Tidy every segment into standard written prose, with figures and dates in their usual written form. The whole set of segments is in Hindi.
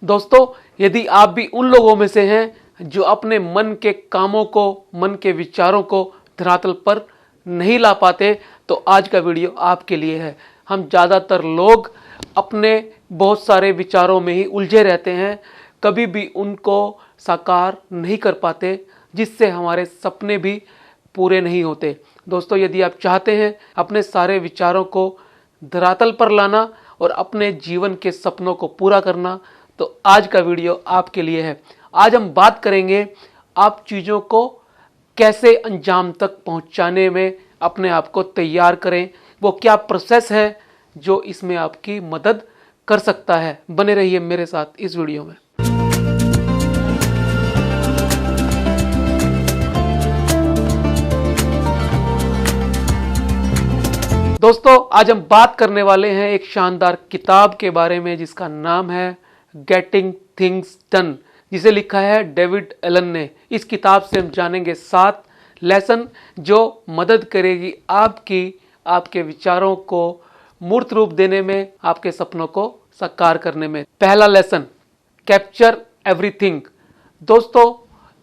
दोस्तों, यदि आप भी उन लोगों में से हैं जो अपने मन के कामों को, मन के विचारों को धरातल पर नहीं ला पाते, तो आज का वीडियो आपके लिए है। हम ज़्यादातर लोग अपने बहुत सारे विचारों में ही उलझे रहते हैं, कभी भी उनको साकार नहीं कर पाते, जिससे हमारे सपने भी पूरे नहीं होते। दोस्तों, यदि आप चाहते हैं अपने सारे विचारों को धरातल पर लाना और अपने जीवन के सपनों को पूरा करना, तो आज का वीडियो आपके लिए है। आज हम बात करेंगे आप चीज़ों को कैसे अंजाम तक पहुंचाने में अपने आप को तैयार करें, वो क्या प्रोसेस है जो इसमें आपकी मदद कर सकता है। बने रहिए मेरे साथ इस वीडियो में। दोस्तों, आज हम बात करने वाले हैं एक शानदार किताब के बारे में जिसका नाम है गेटिंग थिंग्स डन, जिसे लिखा है डेविड एलन ने। इस किताब से हम जानेंगे 7 लेसन जो मदद करेगी आपके विचारों को मूर्त रूप देने में, आपके सपनों को साकार करने में। पहला लेसन, कैप्चर एवरीथिंग। दोस्तों,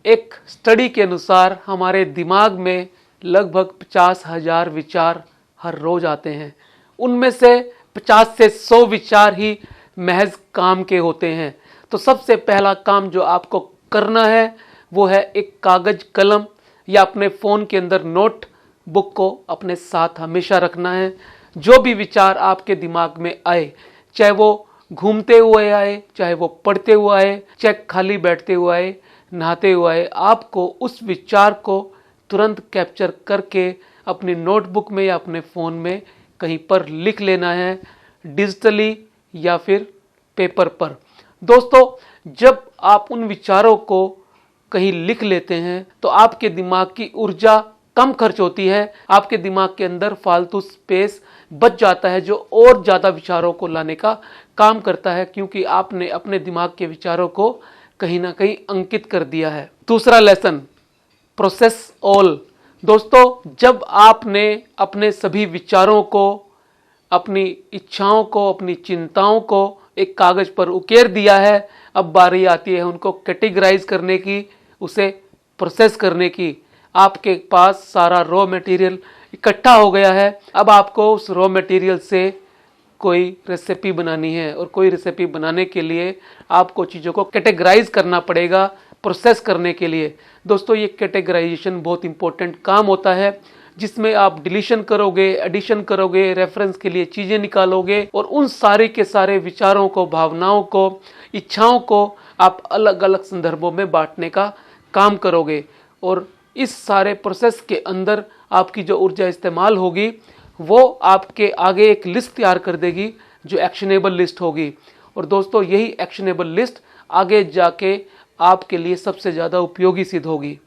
एक स्टडी के अनुसार हमारे दिमाग में लगभग 50,000 विचार हर रोज आते हैं। उनमें से 50 से 100 विचार ही महज काम के होते हैं। तो सबसे पहला काम जो आपको करना है वो है एक कागज कलम या अपने फ़ोन के अंदर नोट बुक को अपने साथ हमेशा रखना है। जो भी विचार आपके दिमाग में आए, चाहे वो घूमते हुए आए, चाहे वो पढ़ते हुए आए, चाहे खाली बैठते हुए आए, नहाते हुए आए, आपको उस विचार को तुरंत कैप्चर करके अपनी नोटबुक में या अपने फ़ोन में कहीं पर लिख लेना है, डिजिटली या फिर पेपर पर। दोस्तों, जब आप उन विचारों को कहीं लिख लेते हैं तो आपके दिमाग की ऊर्जा कम खर्च होती है, आपके दिमाग के अंदर फालतू स्पेस बच जाता है जो और ज़्यादा विचारों को लाने का काम करता है, क्योंकि आपने अपने दिमाग के विचारों को कहीं ना कहीं अंकित कर दिया है। दूसरा लेसन, प्रोसेस ऑल। दोस्तों, जब आपने अपने सभी विचारों को, अपनी इच्छाओं को, अपनी चिंताओं को एक कागज पर उकेर दिया है, अब बारी आती है उनको कैटेगराइज करने की, उसे प्रोसेस करने की। आपके पास सारा रॉ मटेरियल इकट्ठा हो गया है, अब आपको उस रॉ मटेरियल से कोई रेसिपी बनानी है, और कोई रेसिपी बनाने के लिए आपको चीज़ों को कैटेगराइज करना पड़ेगा प्रोसेस करने के लिए। दोस्तों, ये कैटेगराइजेशन बहुत इंपॉर्टेंट काम होता है, जिसमें आप डिलीशन करोगे, एडिशन करोगे, रेफरेंस के लिए चीज़ें निकालोगे और उन सारे के सारे विचारों को, भावनाओं को, इच्छाओं को आप अलग अलग संदर्भों में बांटने का काम करोगे। और इस सारे प्रोसेस के अंदर आपकी जो ऊर्जा इस्तेमाल होगी वो आपके आगे एक लिस्ट तैयार कर देगी जो एक्शनेबल लिस्ट होगी। और दोस्तों, यही एक्शनेबल लिस्ट आगे जाके आपके लिए सबसे ज़्यादा उपयोगी सिद्ध होगी।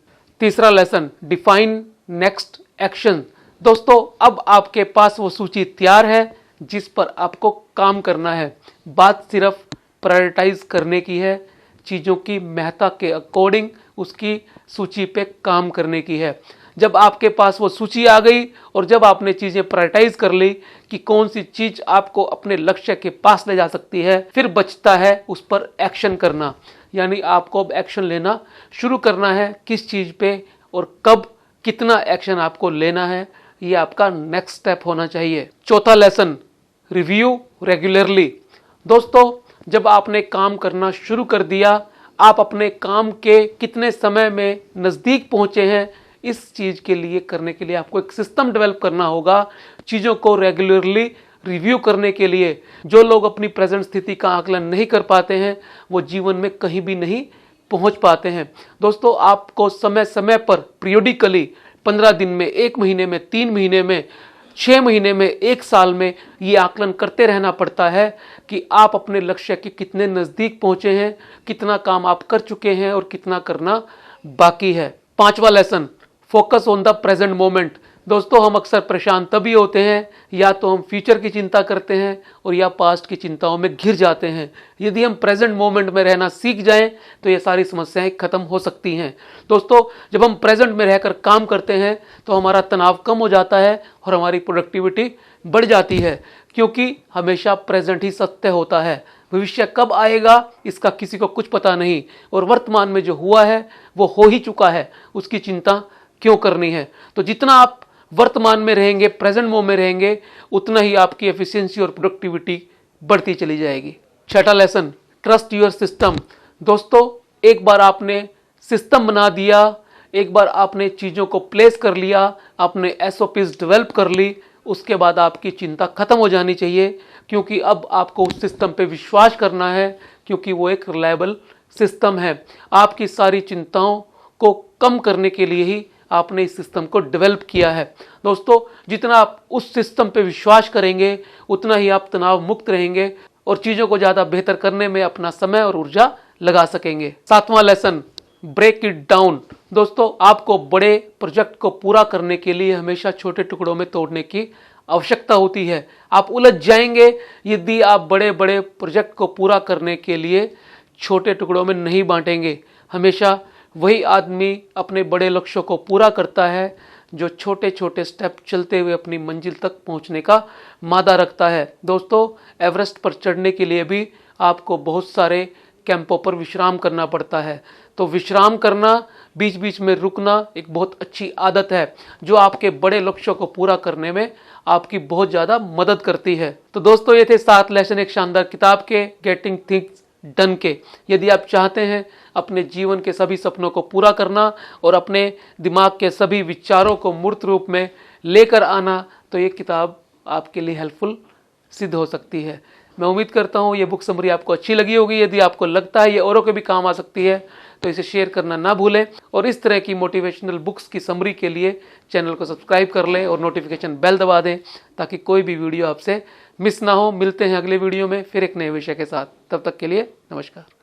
तीसरा लेसन, डिफाइन नेक्स्ट एक्शन। दोस्तों, अब आपके पास वो सूची तैयार है जिस पर आपको काम करना है। बात सिर्फ प्रायोरिटाइज करने की है, चीज़ों की महत्ता के अकॉर्डिंग उसकी सूची पे काम करने की है। जब आपके पास वो सूची आ गई और जब आपने चीज़ें प्रायोरिटाइज कर ली कि कौन सी चीज़ आपको अपने लक्ष्य के पास ले जा सकती है, फिर बचता है उस पर एक्शन करना। यानी आपको अब एक्शन लेना शुरू करना है, किस चीज़ पे और कब कितना एक्शन आपको लेना है, ये आपका नेक्स्ट स्टेप होना चाहिए। चौथा लेसन, रिव्यू रेगुलरली। दोस्तों, जब आपने काम करना शुरू कर दिया, आप अपने काम के कितने समय में नज़दीक पहुँचे हैं, इस चीज़ के लिए करने के लिए आपको एक सिस्टम डेवलप करना होगा, चीज़ों को रेगुलरली रिव्यू करने के लिए। जो लोग अपनी प्रेजेंट स्थिति का आकलन नहीं कर पाते हैं वो जीवन में कहीं भी नहीं पहुंच पाते हैं। दोस्तों, आपको समय समय पर पीरियोडिकली 15 दिन में, 1 महीने में, 3 महीने में, 6 महीने में, 1 साल में ये आकलन करते रहना पड़ता है कि आप अपने लक्ष्य के कितने नज़दीक पहुंचे हैं, कितना काम आप कर चुके हैं और कितना करना बाकी है। 5वां lesson, focus on the present moment. दोस्तों, हम अक्सर परेशान तभी होते हैं, या तो हम फ्यूचर की चिंता करते हैं और या पास्ट की चिंताओं में घिर जाते हैं। यदि हम प्रेजेंट मोमेंट में रहना सीख जाएं तो ये सारी समस्याएं खत्म हो सकती हैं। दोस्तों, जब हम प्रेजेंट में रहकर काम करते हैं तो हमारा तनाव कम हो जाता है और हमारी प्रोडक्टिविटी बढ़ जाती है, क्योंकि हमेशा प्रेजेंट ही सत्य होता है, भविष्य कब आएगा इसका किसी को कुछ पता नहीं, और वर्तमान में जो हुआ है वो हो ही चुका है, उसकी चिंता क्यों करनी है। तो जितना आप वर्तमान में रहेंगे, प्रेजेंट मोमेंट में रहेंगे, उतना ही आपकी एफिशिएंसी और प्रोडक्टिविटी बढ़ती चली जाएगी। छठा लेसन, ट्रस्ट योर सिस्टम। दोस्तों, एक बार आपने सिस्टम बना दिया, एक बार आपने चीज़ों को प्लेस कर लिया, आपने एसओपीज डेवलप कर ली, उसके बाद आपकी चिंता खत्म हो जानी चाहिए, क्योंकि अब आपको उस सिस्टम पे विश्वास करना है, क्योंकि वो एक रिलायबल सिस्टम है। आपकी सारी चिंताओं को कम करने के लिए ही आपने इस सिस्टम को डेवलप किया है। दोस्तों, जितना आप उस सिस्टम पे विश्वास करेंगे उतना ही आप तनाव मुक्त रहेंगे और चीज़ों को ज़्यादा बेहतर करने में अपना समय और ऊर्जा लगा सकेंगे। सातवां लेसन, ब्रेक इट डाउन। दोस्तों, आपको बड़े प्रोजेक्ट को पूरा करने के लिए हमेशा छोटे टुकड़ों में तोड़ने की आवश्यकता होती है। आप उलझ जाएंगे यदि आप बड़े बड़े प्रोजेक्ट को पूरा करने के लिए छोटे टुकड़ों में नहीं बांटेंगे। हमेशा वही आदमी अपने बड़े लक्ष्यों को पूरा करता है जो छोटे छोटे स्टेप चलते हुए अपनी मंजिल तक पहुंचने का मादा रखता है। दोस्तों, एवरेस्ट पर चढ़ने के लिए भी आपको बहुत सारे कैंपों पर विश्राम करना पड़ता है। तो विश्राम करना, बीच बीच में रुकना एक बहुत अच्छी आदत है जो आपके बड़े लक्ष्यों को पूरा करने में आपकी बहुत ज़्यादा मदद करती है। तो दोस्तों, ये थे 7 लेसन एक शानदार किताब के, गेटिंग थिंग्स डन के। यदि आप चाहते हैं अपने जीवन के सभी सपनों को पूरा करना और अपने दिमाग के सभी विचारों को मूर्त रूप में लेकर आना, तो ये किताब आपके लिए हेल्पफुल सिद्ध हो सकती है। मैं उम्मीद करता हूँ ये बुक समरी आपको अच्छी लगी होगी। यदि आपको लगता है ये औरों के भी काम आ सकती है तो इसे शेयर करना ना भूलें, और इस तरह की मोटिवेशनल बुक्स की समरी के लिए चैनल को सब्सक्राइब कर लें और नोटिफिकेशन बेल दबा दें ताकि कोई भी वीडियो आपसे मिस ना हो। मिलते हैं अगले वीडियो में फिर एक नए विषय के साथ। तब तक के लिए नमस्कार।